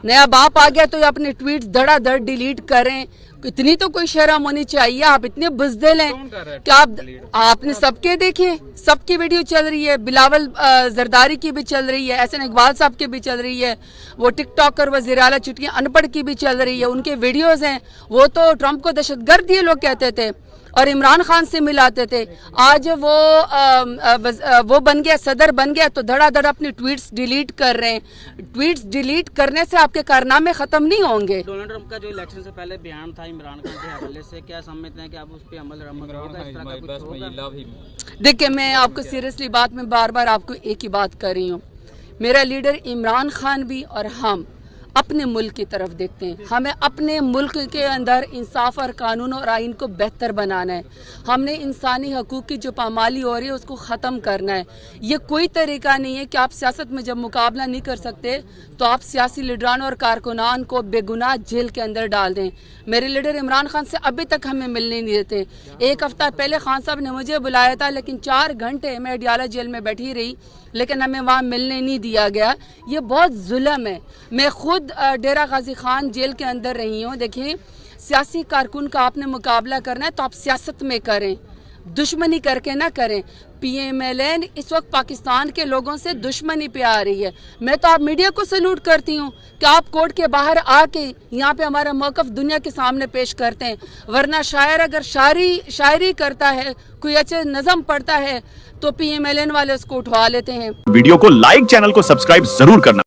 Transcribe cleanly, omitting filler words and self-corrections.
नया बाप आ गया तो ये अपने ट्वीट धड़ाधड़ डिलीट करें, इतनी तो कोई शर्म होनी चाहिए। आप इतने बुज़दिल हैं कि आपने सबके देखे, सबकी वीडियो चल रही है, बिलावल जरदारी की भी चल रही है, एहसन इकबाल साहब की भी चल रही है, वो टिकटॉकर वज़ीर आला चुटिया अनपढ़ की भी चल रही है, उनके वीडियोज़ हैं। वो तो ट्रंप को दहशतगर्द ये लोग कहते थे और इमरान खान से मिलाते थे। आज वो बन गया, सदर बन गया तो धड़ाधड़ अपनी ट्वीट्स डिलीट कर रहे हैं। ट्वीट्स डिलीट करने से आपके कारनामे ख़त्म नहीं होंगे। डोनाल्ड ट्रंप का जो इलेक्शन से पहले बयान था इमरान खान के हवाले से, क्या समझते हैं कि आप उस पर अमल होगा, इस तरह का कुछ होगा? देखिए, मैं आपको सीरियसली बात में बार बार आपको एक ही बात कर रही हूँ, मेरा लीडर इमरान खान भी और हम अपने मुल्क की तरफ देखते हैं। हमें अपने मुल्क के अंदर इंसाफ और कानून और आइन को बेहतर बनाना है। हमने इंसानी हकूक़ की जो पामाली हो रही है उसको ख़त्म करना है। ये कोई तरीका नहीं है कि आप सियासत में जब मुकाबला नहीं कर सकते तो आप सियासी लीडरान और कारकुनान को बेगुनाह जेल के अंदर डाल दें। मेरे लीडर इमरान खान से अभी तक हमें मिलने नहीं देते। एक हफ़्ता पहले खान साहब ने मुझे बुलाया था, लेकिन 4 घंटे मैं अडियाला जेल में बैठी रही, लेकिन हमें वहाँ मिलने नहीं दिया गया। ये बहुत जुल्म है। मैं खुद डेरा गाजी खान जेल के अंदर रही हूँ। देखिए, सियासी कारकुन का आपने मुकाबला करना है तो आप सियासत में करें, दुश्मनी करके ना करें। PMLN इस वक्त पाकिस्तान के लोगों से दुश्मनी पे आ रही है। मैं तो आप मीडिया को सैल्यूट करती हूँ कि आप कोर्ट के बाहर आके यहाँ पे हमारा मौक़िफ़ दुनिया के सामने पेश करते हैं, वरना शायर अगर शायरी करता है, कोई अच्छे नज़म पढ़ता है तो PMLN वाले उसको उठवा लेते हैं। वीडियो को लाइक, चैनल को सब्सक्राइब जरूर करना।